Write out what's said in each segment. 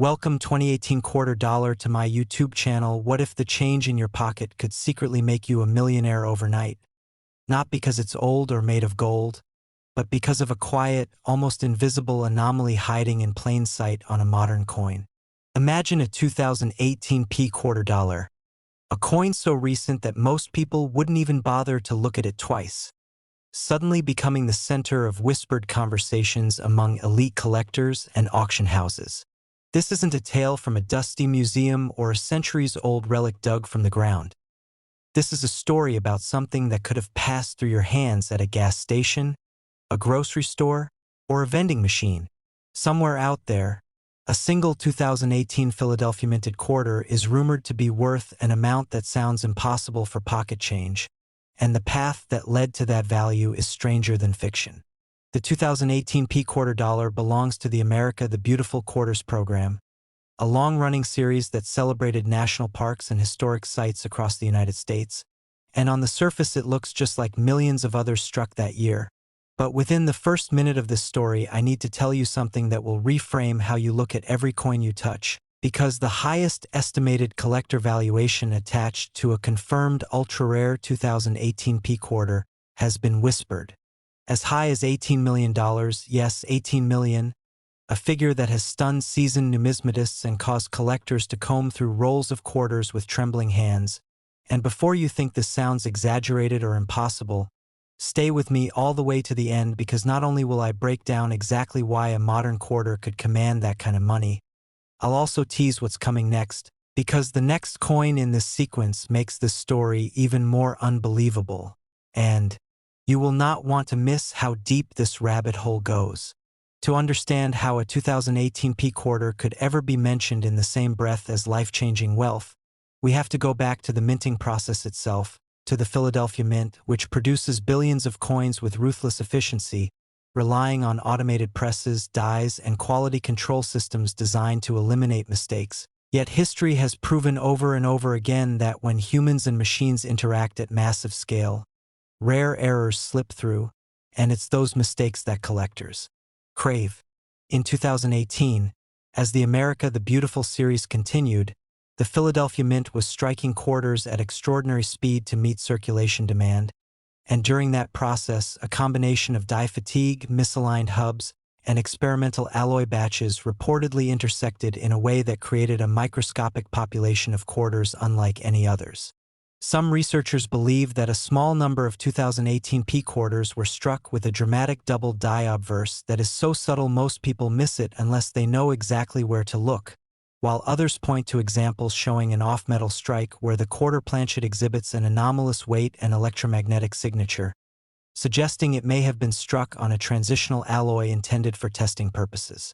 Welcome 2018 quarter dollar to my YouTube channel. What if the change in your pocket could secretly make you a millionaire overnight? Not because it's old or made of gold, but because of a quiet, almost invisible anomaly hiding in plain sight on a modern coin. Imagine a 2018 quarter dollar, a coin so recent that most people wouldn't even bother to look at it twice, suddenly becoming the center of whispered conversations among elite collectors and auction houses. This isn't a tale from a dusty museum or a centuries-old relic dug from the ground. This is a story about something that could have passed through your hands at a gas station, a grocery store, or a vending machine. Somewhere out there, a single 2018 Philadelphia minted quarter is rumored to be worth an amount that sounds impossible for pocket change, and the path that led to that value is stranger than fiction. The 2018 quarter dollar belongs to the America the Beautiful Quarters program, a long-running series that celebrated national parks and historic sites across the United States, and on the surface it looks just like millions of others struck that year. But within the first minute of this story, I need to tell you something that will reframe how you look at every coin you touch, because the highest estimated collector valuation attached to a confirmed ultra-rare 2018 quarter has been whispered. As high as $18 million, yes, $18 million, a figure that has stunned seasoned numismatists and caused collectors to comb through rolls of quarters with trembling hands. And before you think this sounds exaggerated or impossible, stay with me all the way to the end, because not only will I break down exactly why a modern quarter could command that kind of money, I'll also tease what's coming next, because the next coin in this sequence makes this story even more unbelievable. And you will not want to miss how deep this rabbit hole goes. To understand how a 2018 quarter could ever be mentioned in the same breath as life-changing wealth, we have to go back to the minting process itself, to the Philadelphia Mint, which produces billions of coins with ruthless efficiency, relying on automated presses, dies, and quality control systems designed to eliminate mistakes. Yet history has proven over and over again that when humans and machines interact at massive scale, rare errors slip through, and it's those mistakes that collectors crave. In 2018, as the America the Beautiful series continued, the Philadelphia Mint was striking quarters at extraordinary speed to meet circulation demand, and during that process, a combination of die fatigue, misaligned hubs, and experimental alloy batches reportedly intersected in a way that created a microscopic population of quarters unlike any others. Some researchers believe that a small number of 2018 quarters were struck with a dramatic double die obverse that is so subtle most people miss it unless they know exactly where to look, while others point to examples showing an off-metal strike where the quarter planchet exhibits an anomalous weight and electromagnetic signature, suggesting it may have been struck on a transitional alloy intended for testing purposes.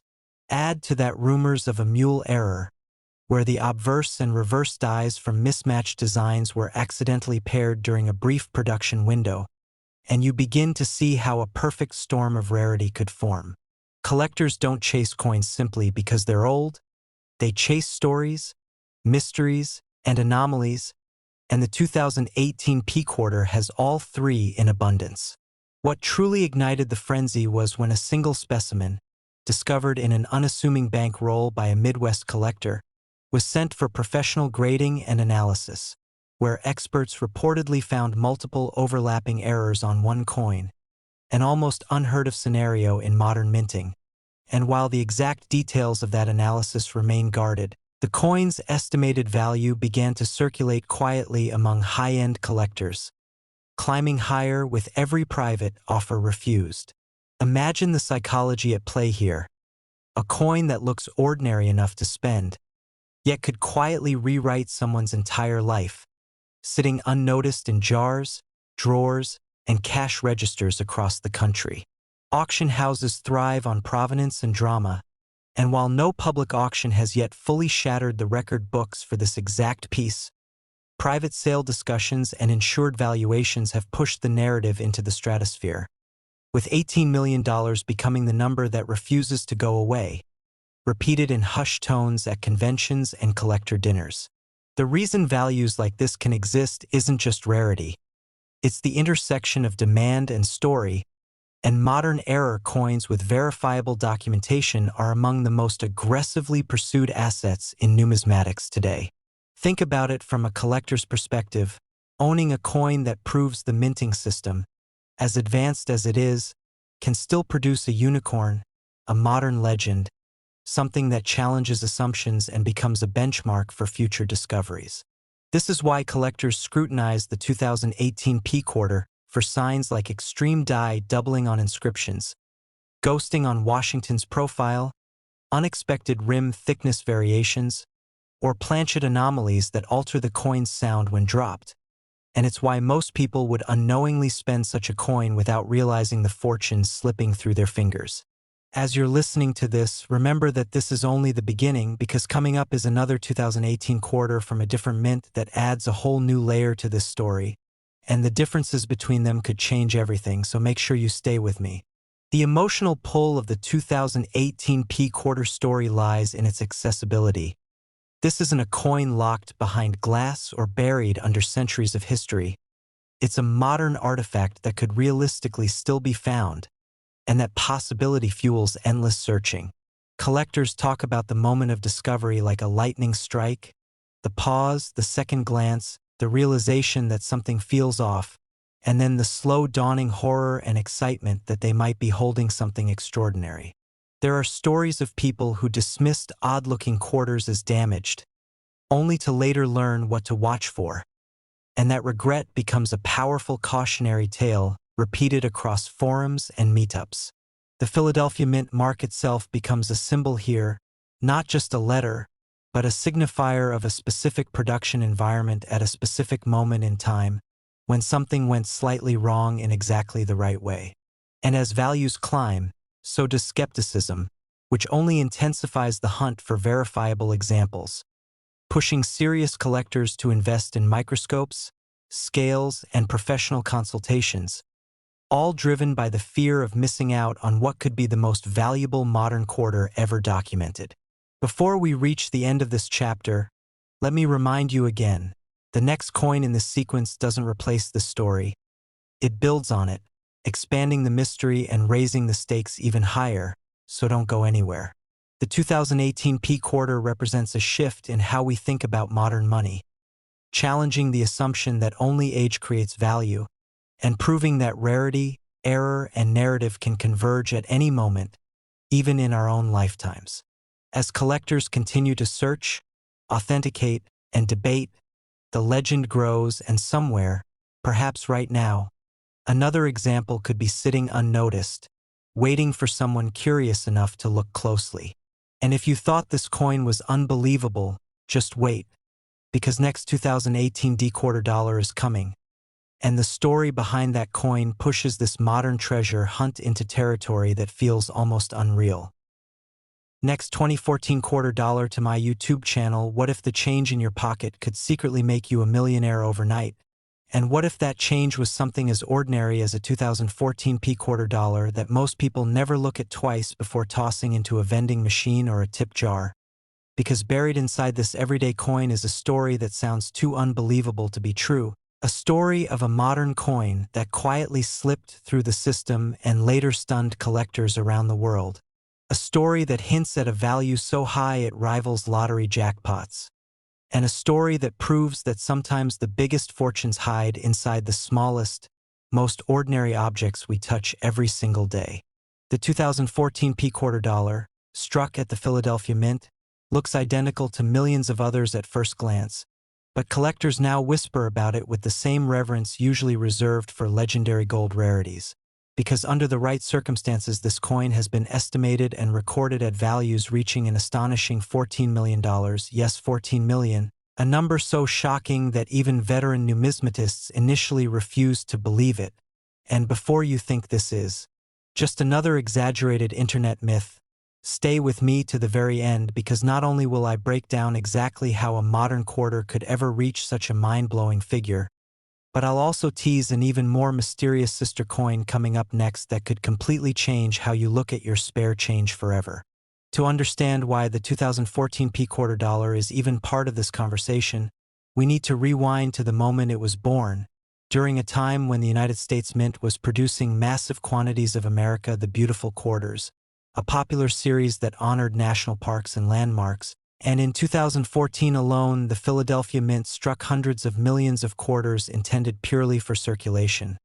Add to that rumors of a mule error, where the obverse and reverse dies from mismatched designs were accidentally paired during a brief production window, and you begin to see how a perfect storm of rarity could form. Collectors don't chase coins simply because they're old. They chase stories, mysteries, and anomalies, and the 2018 quarter has all three in abundance. What truly ignited the frenzy was when a single specimen, discovered in an unassuming bankroll by a Midwest collector, was sent for professional grading and analysis, where experts reportedly found multiple overlapping errors on one coin, an almost unheard-of scenario in modern minting. And while the exact details of that analysis remain guarded, the coin's estimated value began to circulate quietly among high-end collectors, climbing higher with every private offer refused. Imagine the psychology at play here. A coin that looks ordinary enough to spend, yet could quietly rewrite someone's entire life, sitting unnoticed in jars, drawers, and cash registers across the country. Auction houses thrive on provenance and drama, and while no public auction has yet fully shattered the record books for this exact piece, private sale discussions and insured valuations have pushed the narrative into the stratosphere, with $18 million becoming the number that refuses to go away, repeated in hushed tones at conventions and collector dinners. The reason values like this can exist isn't just rarity. It's the intersection of demand and story, And modern era coins with verifiable documentation are among the most aggressively pursued assets in numismatics today. Think about it from a collector's perspective. Owning a coin that proves the minting system, as advanced as it is, can still produce a unicorn, a modern legend, something that challenges assumptions and becomes a benchmark for future discoveries. This is why collectors scrutinize the 2018 P quarter for signs like extreme die doubling on inscriptions, ghosting on Washington's profile, unexpected rim thickness variations, or planchet anomalies that alter the coin's sound when dropped. And it's why most people would unknowingly spend such a coin without realizing the fortune slipping through their fingers. As you're listening to this, remember that this is only the beginning, because coming up is another 2018 quarter from a different mint that adds a whole new layer to this story, and the differences between them could change everything, so make sure you stay with me. The emotional pull of the 2018 P quarter story lies in its accessibility. This isn't a coin locked behind glass or buried under centuries of history. It's a modern artifact that could realistically still be found, and that possibility fuels endless searching. Collectors talk about the moment of discovery like a lightning strike, the pause, the second glance, the realization that something feels off, and then the slow dawning horror and excitement that they might be holding something extraordinary. There are stories of people who dismissed odd-looking quarters as damaged, only to later learn what to watch for, and that regret becomes a powerful cautionary tale repeated across forums and meetups. The Philadelphia Mint mark itself becomes a symbol here, not just a letter, but a signifier of a specific production environment at a specific moment in time, when something went slightly wrong in exactly the right way. And as values climb, so does skepticism, which only intensifies the hunt for verifiable examples, pushing serious collectors to invest in microscopes, scales, and professional consultations, all driven by the fear of missing out on what could be the most valuable modern quarter ever documented. Before we reach the end of this chapter, let me remind you again, the next coin in this sequence doesn't replace the story. It builds on it, expanding the mystery and raising the stakes even higher, so don't go anywhere. The 2018 P quarter represents a shift in how we think about modern money, challenging the assumption that only age creates value, and proving that rarity, error, and narrative can converge at any moment, even in our own lifetimes. As collectors continue to search, authenticate, and debate, the legend grows, and somewhere, perhaps right now, another example could be sitting unnoticed, waiting for someone curious enough to look closely. And if you thought this coin was unbelievable, just wait, because next 2018 D quarter dollar is coming, and the story behind that coin pushes this modern treasure hunt into territory that feels almost unreal. Next 2014 quarter dollar to my YouTube channel. What if the change in your pocket could secretly make you a millionaire overnight? And what if that change was something as ordinary as a 2014 P quarter dollar that most people never look at twice before tossing into a vending machine or a tip jar? Because buried inside this everyday coin is a story that sounds too unbelievable to be true. A story of a modern coin that quietly slipped through the system and later stunned collectors around the world. A story that hints at a value so high it rivals lottery jackpots. And a story that proves that sometimes the biggest fortunes hide inside the smallest, most ordinary objects we touch every single day. The 2014 P quarter dollar, struck at the Philadelphia Mint, looks identical to millions of others at first glance, but collectors now whisper about it with the same reverence usually reserved for legendary gold rarities. Because under the right circumstances, this coin has been estimated and recorded at values reaching an astonishing $14 million, yes, 14 million, a number so shocking that even veteran numismatists initially refused to believe it. And before you think this is just another exaggerated internet myth, stay with me to the very end, because not only will I break down exactly how a modern quarter could ever reach such a mind-blowing figure, but I'll also tease an even more mysterious sister coin coming up next that could completely change how you look at your spare change forever. To understand why the 2014 P quarter dollar is even part of this conversation, we need to rewind to the moment it was born, during a time when the United States Mint was producing massive quantities of America the Beautiful Quarters, a popular series that honored national parks and landmarks, and in 2014 alone, the Philadelphia Mint struck hundreds of millions of quarters intended purely for circulation,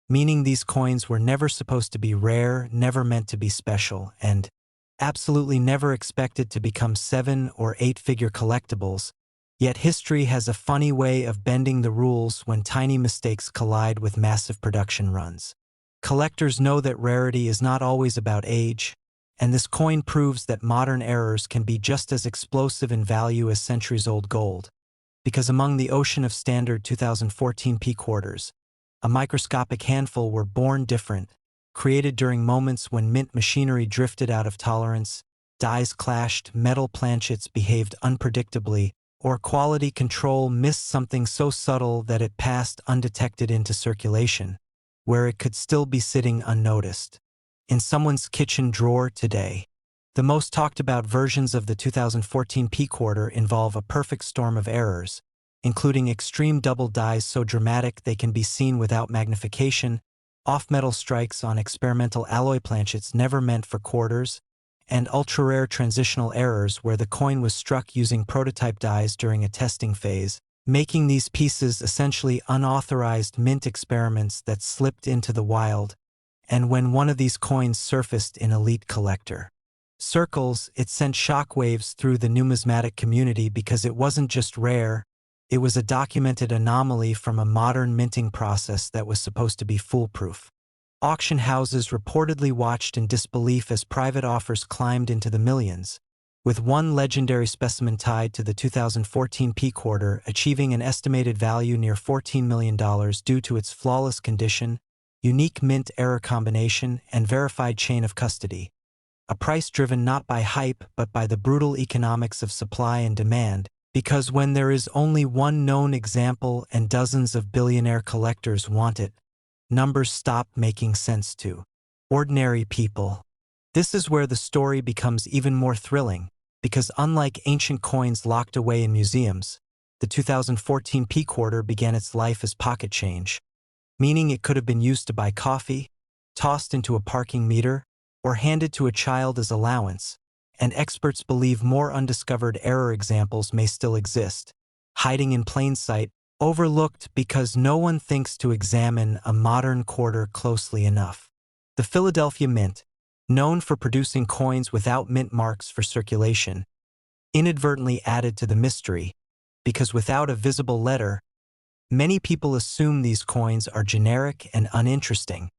meaning these coins were never supposed to be rare, never meant to be special, and absolutely never expected to become 7- or 8-figure collectibles. Yet history has a funny way of bending the rules when tiny mistakes collide with massive production runs. Collectors know that rarity is not always about age, and this coin proves that modern errors can be just as explosive in value as centuries-old gold. Because among the ocean of standard 2014 P quarters, a microscopic handful were born different, created during moments when mint machinery drifted out of tolerance, dies clashed, metal planchets behaved unpredictably, or quality control missed something so subtle that it passed undetected into circulation, where it could still be sitting unnoticed. In someone's kitchen drawer today. The most talked about versions of the 2014 P quarter involve a perfect storm of errors, including extreme double dies so dramatic they can be seen without magnification, off-metal strikes on experimental alloy planchets never meant for quarters, and ultra-rare transitional errors where the coin was struck using prototype dies during a testing phase, making these pieces essentially unauthorized mint experiments that slipped into the wild. And when one of these coins surfaced in elite collector circles, it sent shockwaves through the numismatic community because it wasn't just rare, it was a documented anomaly from a modern minting process that was supposed to be foolproof. Auction houses reportedly watched in disbelief as private offers climbed into the millions, with one legendary specimen tied to the 2014 P quarter achieving an estimated value near $14 million due to its flawless condition, unique mint error combination, and verified chain of custody. A price driven not by hype but by the brutal economics of supply and demand, because when there is only one known example and dozens of billionaire collectors want it, numbers stop making sense to ordinary people. This is where the story becomes even more thrilling, because unlike ancient coins locked away in museums, the 2014 P quarter began its life as pocket change, meaning it could have been used to buy coffee, tossed into a parking meter, or handed to a child as allowance, and experts believe more undiscovered error examples may still exist, hiding in plain sight, overlooked because no one thinks to examine a modern quarter closely enough. The Philadelphia Mint, known for producing coins without mint marks for circulation, inadvertently added to the mystery, because without a visible letter, many people assume these coins are generic and uninteresting,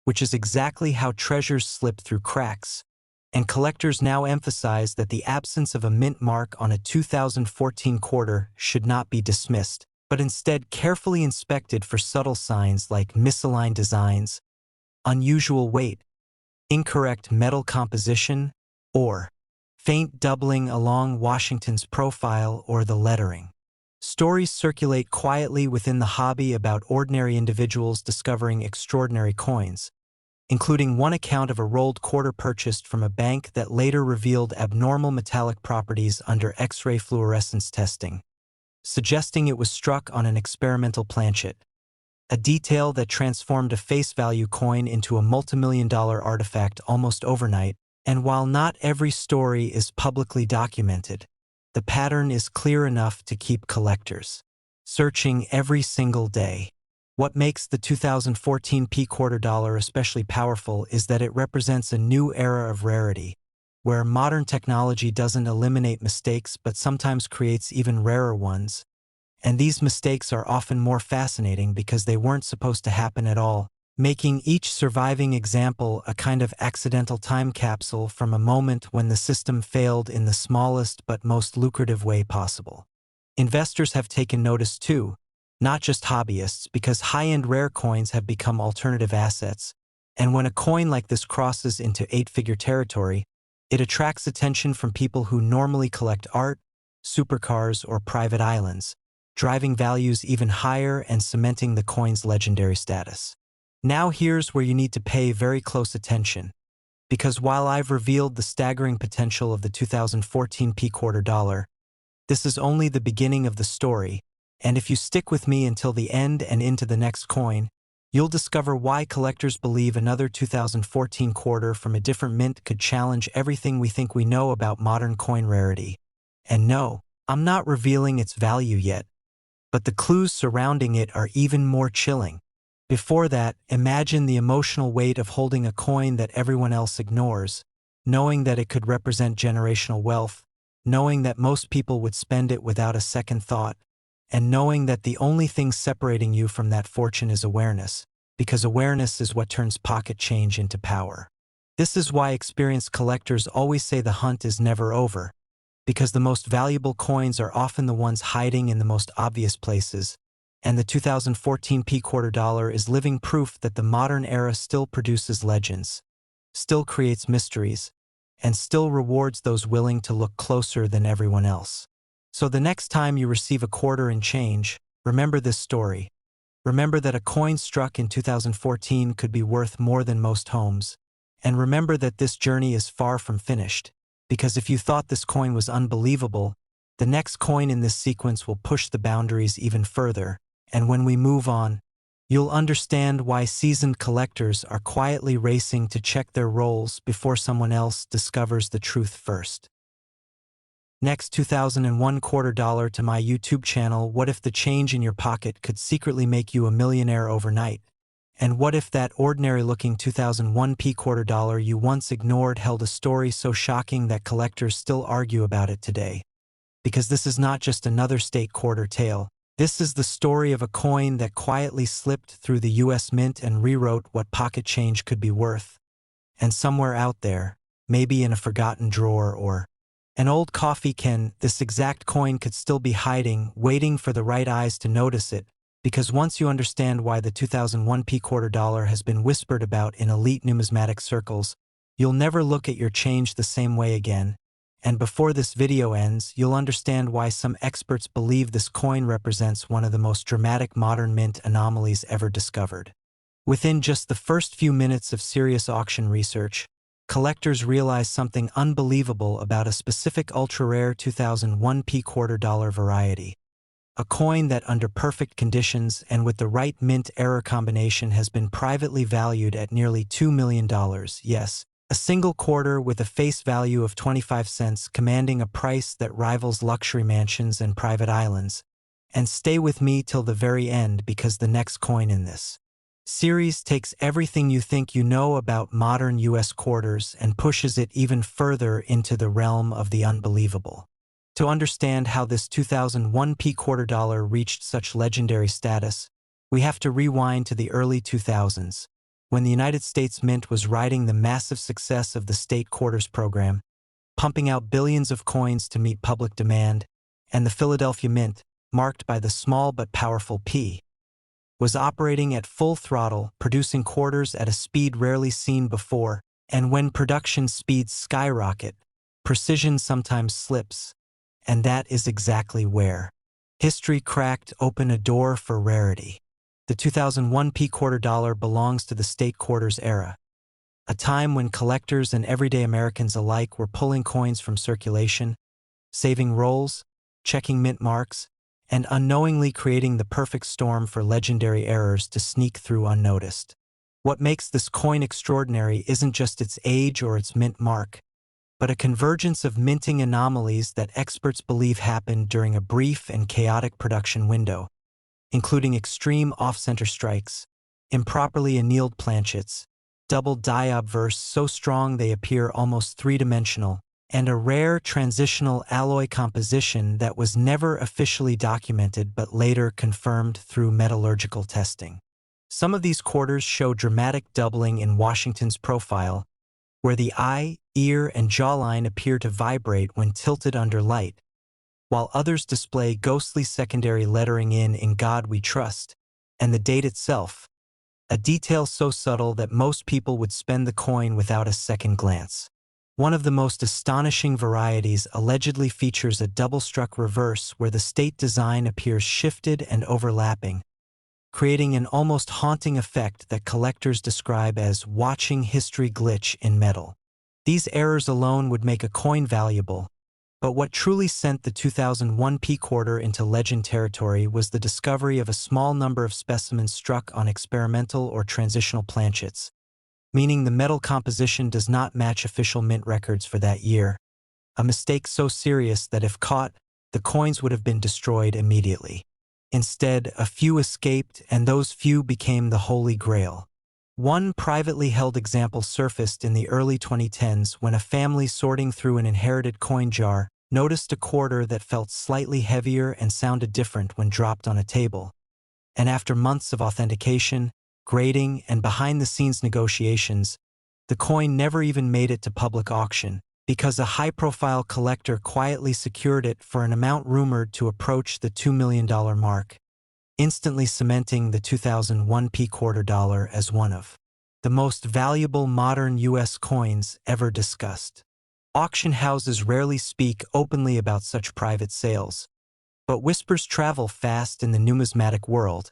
which is exactly how treasures slip through cracks, and collectors now emphasize that the absence of a mint mark on a 2014 quarter should not be dismissed, but instead carefully inspected for subtle signs like misaligned designs, unusual weight, incorrect metal composition, or faint doubling along Washington's profile or the lettering. Stories circulate quietly within the hobby about ordinary individuals discovering extraordinary coins, including one account of a rolled quarter purchased from a bank that later revealed abnormal metallic properties under X-ray fluorescence testing, suggesting it was struck on an experimental planchet, a detail that transformed a face-value coin into a multimillion-dollar artifact almost overnight. And while not every story is publicly documented, the pattern is clear enough to keep collectors searching every single day. What makes the 2014 P quarter dollar especially powerful is that it represents a new era of rarity, where modern technology doesn't eliminate mistakes but sometimes creates even rarer ones. And these mistakes are often more fascinating because they weren't supposed to happen at all, making each surviving example a kind of accidental time capsule from a moment when the system failed in the smallest but most lucrative way possible. Investors have taken notice too, not just hobbyists, because high-end rare coins have become alternative assets, and when a coin like this crosses into 8-figure territory, it attracts attention from people who normally collect art, supercars, or private islands, driving values even higher and cementing the coin's legendary status. Now here's where you need to pay very close attention, because while I've revealed the staggering potential of the 2014 P quarter dollar, this is only the beginning of the story, And if you stick with me until the end and into the next coin, you'll discover why collectors believe another 2014 quarter from a different mint could challenge everything we think we know about modern coin rarity. And no, I'm not revealing its value yet, but the clues surrounding it are even more chilling. Before that, imagine the emotional weight of holding a coin that everyone else ignores, knowing that it could represent generational wealth, knowing that most people would spend it without a second thought, and knowing that the only thing separating you from that fortune is awareness, because awareness is what turns pocket change into power. This is why experienced collectors always say the hunt is never over, because the most valuable coins are often the ones hiding in the most obvious places, and the 2014 P quarter dollar is living proof that the modern era still produces legends, still creates mysteries, and still rewards those willing to look closer than everyone else. So the next time you receive a quarter in change, remember this story. Remember that a coin struck in 2014 could be worth more than most homes. And remember that this journey is far from finished, because if you thought this coin was unbelievable, the next coin in this sequence will push the boundaries even further, and when we move on, you'll understand why seasoned collectors are quietly racing to check their rolls before someone else discovers the truth first. Next, 2001 quarter dollar to my YouTube channel. What if the change in your pocket could secretly make you a millionaire overnight? And what if that ordinary-looking 2001 P quarter dollar you once ignored held a story so shocking that collectors still argue about it today? Because this is not just another state quarter tale. This is the story of a coin that quietly slipped through the US Mint and rewrote what pocket change could be worth. And somewhere out there, maybe in a forgotten drawer or an old coffee can, this exact coin could still be hiding, waiting for the right eyes to notice it, because once you understand why the 2001 P quarter dollar has been whispered about in elite numismatic circles, you'll never look at your change the same way again. And before this video ends, you'll understand why some experts believe this coin represents one of the most dramatic modern mint anomalies ever discovered. Within just the first few minutes of serious auction research, collectors realize something unbelievable about a specific ultra-rare 2001 P quarter dollar variety. A coin that under perfect conditions and with the right mint error combination has been privately valued at nearly $2 million, yes, a single quarter with a face value of 25 cents commanding a price that rivals luxury mansions and private islands. And stay with me till the very end, because the next coin in this series takes everything you think you know about modern US quarters and pushes it even further into the realm of the unbelievable. To understand how this 2001 P quarter dollar reached such legendary status, we have to rewind to the early 2000s, when the United States Mint was riding the massive success of the state quarters program, pumping out billions of coins to meet public demand, and the Philadelphia Mint, marked by the small but powerful P, was operating at full throttle, producing quarters at a speed rarely seen before, and when production speeds skyrocket, precision sometimes slips, and that is exactly where history cracked open a door for rarity. The 2001 P quarter dollar belongs to the state quarters era, a time when collectors and everyday Americans alike were pulling coins from circulation, saving rolls, checking mint marks, and unknowingly creating the perfect storm for legendary errors to sneak through unnoticed. What makes this coin extraordinary isn't just its age or its mint mark, but a convergence of minting anomalies that experts believe happened during a brief and chaotic production window, including extreme off-center strikes, improperly annealed planchets, double die obverse so strong they appear almost three-dimensional, and a rare transitional alloy composition that was never officially documented but later confirmed through metallurgical testing. Some of these quarters show dramatic doubling in Washington's profile, where the eye, ear, and jawline appear to vibrate when tilted under light, while others display ghostly secondary lettering in God We Trust, and the date itself, a detail so subtle that most people would spend the coin without a second glance. One of the most astonishing varieties allegedly features a double-struck reverse where the state design appears shifted and overlapping, creating an almost haunting effect that collectors describe as watching history glitch in metal. These errors alone would make a coin valuable, But what truly sent the 2001 P quarter into legend territory was the discovery of a small number of specimens struck on experimental or transitional planchets, meaning the metal composition does not match official mint records for that year, a mistake so serious that if caught, the coins would have been destroyed immediately. Instead, a few escaped, and those few became the Holy Grail. One privately held example surfaced in the early 2010s when a family sorting through an inherited coin jar noticed a quarter that felt slightly heavier and sounded different when dropped on a table. And after months of authentication, grading, and behind-the-scenes negotiations, the coin never even made it to public auction, because a high-profile collector quietly secured it for an amount rumored to approach the $2 million mark, instantly cementing the 2001 P quarter dollar as one of the most valuable modern U.S. coins ever discussed. Auction houses rarely speak openly about such private sales, but whispers travel fast in the numismatic world,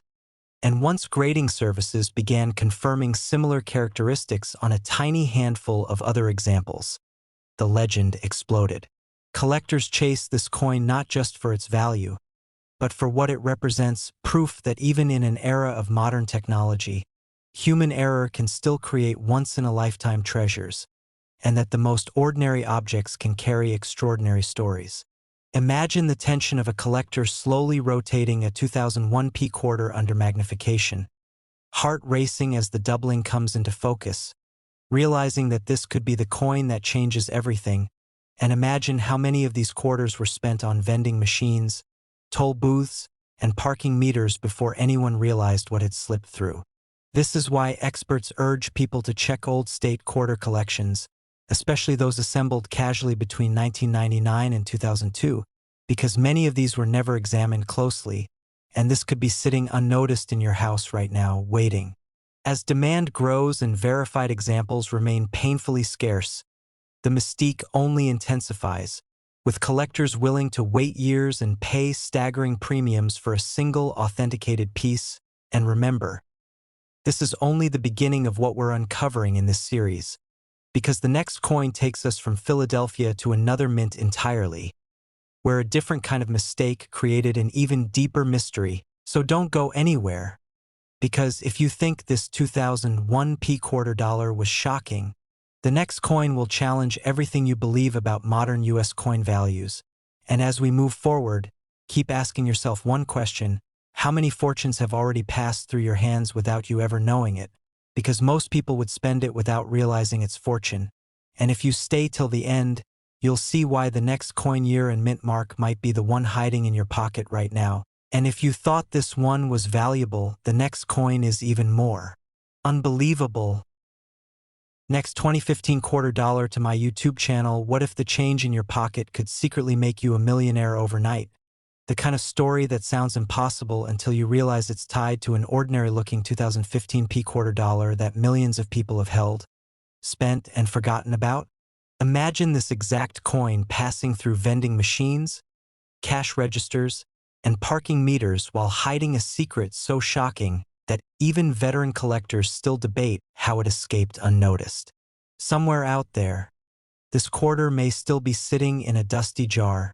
and once grading services began confirming similar characteristics on a tiny handful of other examples, the legend exploded. Collectors chase this coin not just for its value, but for what it represents, proof that even in an era of modern technology, human error can still create once-in-a-lifetime treasures, and that the most ordinary objects can carry extraordinary stories. Imagine the tension of a collector slowly rotating a 2001 P quarter under magnification, heart racing as the doubling comes into focus, realizing that this could be the coin that changes everything, and imagine how many of these quarters were spent on vending machines, toll booths, and parking meters before anyone realized what had slipped through. This is why experts urge people to check old state quarter collections, especially those assembled casually between 1999 and 2002, because many of these were never examined closely, and this could be sitting unnoticed in your house right now, waiting. As demand grows and verified examples remain painfully scarce, the mystique only intensifies, with collectors willing to wait years and pay staggering premiums for a single authenticated piece. And remember, this is only the beginning of what we're uncovering in this series, because the next coin takes us from Philadelphia to another mint entirely, where a different kind of mistake created an even deeper mystery. So don't go anywhere, because if you think this 2001 P quarter dollar was shocking, the next coin will challenge everything you believe about modern U.S. coin values. And as we move forward, keep asking yourself one question: how many fortunes have already passed through your hands without you ever knowing it? Because most people would spend it without realizing its fortune. And if you stay till the end, you'll see why the next coin year and mint mark might be the one hiding in your pocket right now. And if you thought this one was valuable, the next coin is even more unbelievable. Next 2015 quarter dollar to my YouTube channel. What if the change in your pocket could secretly make you a millionaire overnight? The kind of story that sounds impossible until you realize it's tied to an ordinary-looking 2015 P quarter dollar that millions of people have held, spent, and forgotten about. Imagine this exact coin passing through vending machines, cash registers, and parking meters while hiding a secret so shocking that even veteran collectors still debate how it escaped unnoticed. Somewhere out there, this quarter may still be sitting in a dusty jar,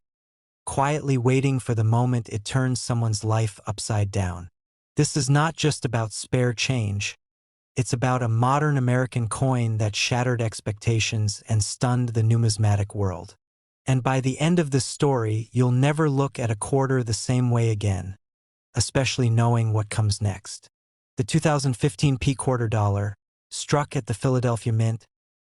quietly waiting for the moment it turns someone's life upside down. This is not just about spare change. It's about a modern American coin that shattered expectations and stunned the numismatic world. And by the end of this story, you'll never look at a quarter the same way again, especially knowing what comes next. The 2015 P quarter dollar, struck at the Philadelphia Mint,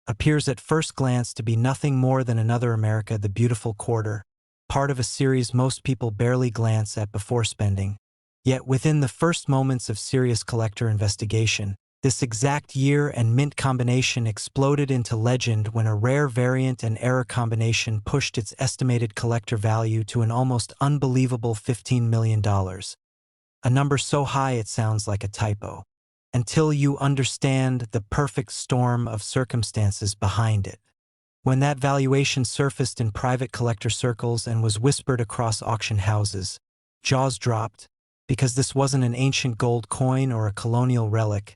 appears at first glance to be nothing more than another America the Beautiful quarter, part of a series most people barely glance at before spending. Yet within the first moments of serious collector investigation, this exact year and mint combination exploded into legend when a rare variant and error combination pushed its estimated collector value to an almost unbelievable $15 million. A number so high it sounds like a typo, until you understand the perfect storm of circumstances behind it. When that valuation surfaced in private collector circles and was whispered across auction houses, jaws dropped, because this wasn't an ancient gold coin or a colonial relic.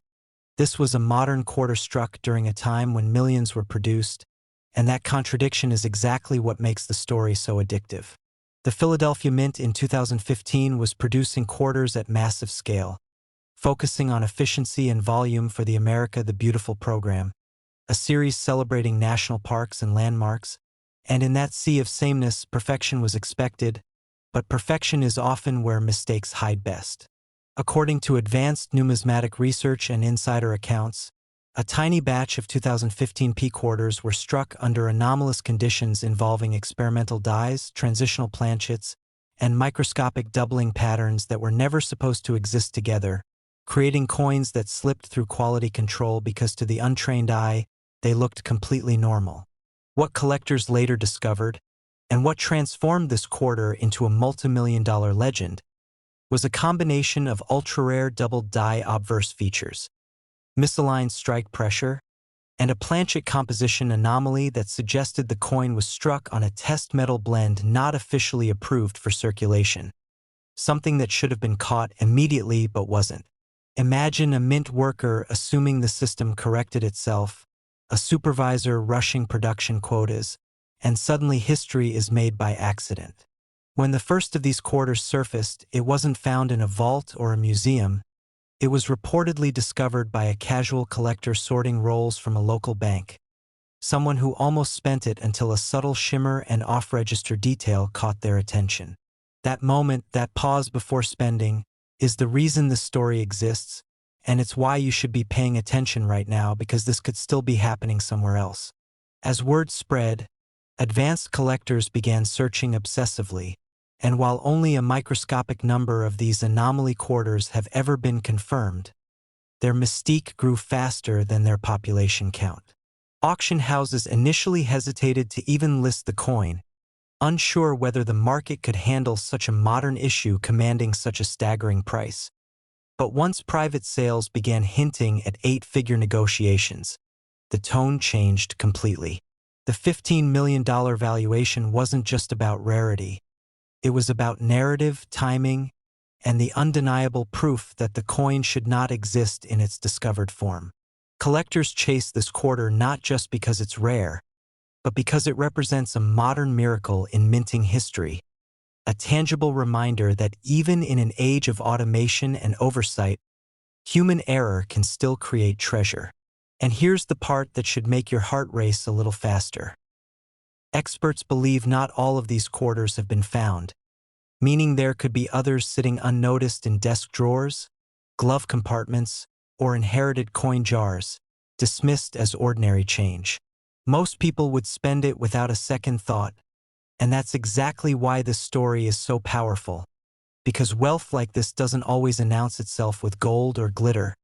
This was a modern quarter struck during a time when millions were produced, And that contradiction is exactly what makes the story so addictive. The Philadelphia Mint in 2015 was producing quarters at massive scale, focusing on efficiency and volume for the America the Beautiful program, a series celebrating national parks and landmarks. And in that sea of sameness, perfection was expected, but perfection is often where mistakes hide best. According to advanced numismatic research and insider accounts, a tiny batch of 2015 P quarters were struck under anomalous conditions involving experimental dies, transitional planchets, and microscopic doubling patterns that were never supposed to exist together, creating coins that slipped through quality control because to the untrained eye, they looked completely normal. What collectors later discovered, and what transformed this quarter into a multi-million-dollar legend, was a combination of ultra-rare doubled die obverse features, misaligned strike pressure, and a planchet composition anomaly that suggested the coin was struck on a test metal blend not officially approved for circulation, something that should have been caught immediately but wasn't. Imagine a mint worker assuming the system corrected itself, a supervisor rushing production quotas, and suddenly history is made by accident. When the first of these quarters surfaced, it wasn't found in a vault or a museum. It was reportedly discovered by a casual collector sorting rolls from a local bank, someone who almost spent it until a subtle shimmer and off-register detail caught their attention. That moment, that pause before spending, is the reason this story exists, and it's why you should be paying attention right now because this could still be happening somewhere else. As word spread, advanced collectors began searching obsessively, and while only a microscopic number of these anomaly quarters have ever been confirmed, their mystique grew faster than their population count. Auction houses initially hesitated to even list the coin, unsure whether the market could handle such a modern issue commanding such a staggering price. But once private sales began hinting at 8-figure negotiations, the tone changed completely. The $15 million valuation wasn't just about rarity. It was about narrative, timing, and the undeniable proof that the coin should not exist in its discovered form. Collectors chase this quarter not just because it's rare, but because it represents a modern miracle in minting history, a tangible reminder that even in an age of automation and oversight, human error can still create treasure. And here's the part that should make your heart race a little faster. Experts believe not all of these quarters have been found, meaning there could be others sitting unnoticed in desk drawers, glove compartments, or inherited coin jars, dismissed as ordinary change. Most people would spend it without a second thought, and that's exactly why this story is so powerful. Because wealth like this doesn't always announce itself with gold or glitter.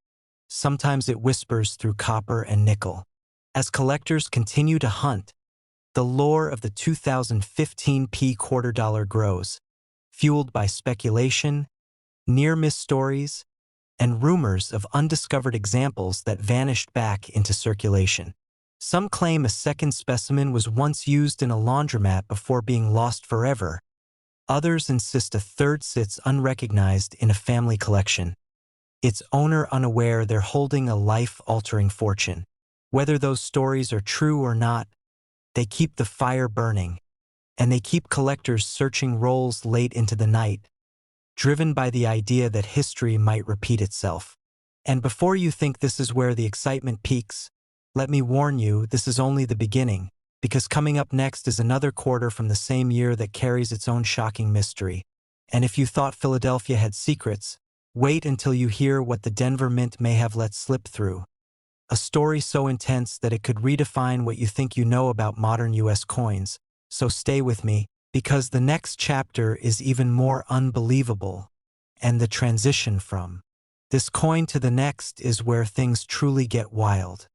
Sometimes it whispers through copper and nickel. As collectors continue to hunt, the lore of the 2015 P quarter dollar grows, fueled by speculation, near-miss stories, and rumors of undiscovered examples that vanished back into circulation. Some claim a second specimen was once used in a laundromat before being lost forever. Others insist a third sits unrecognized in a family collection, its owner unaware they're holding a life-altering fortune. Whether those stories are true or not, they keep the fire burning, and they keep collectors searching rolls late into the night, driven by the idea that history might repeat itself. And before you think this is where the excitement peaks, let me warn you, this is only the beginning, because coming up next is another quarter from the same year that carries its own shocking mystery. And if you thought Philadelphia had secrets, wait until you hear what the Denver Mint may have let slip through. A story so intense that it could redefine what you think you know about modern U.S. coins. So stay with me, because the next chapter is even more unbelievable, and the transition from this coin to the next is where things truly get wild.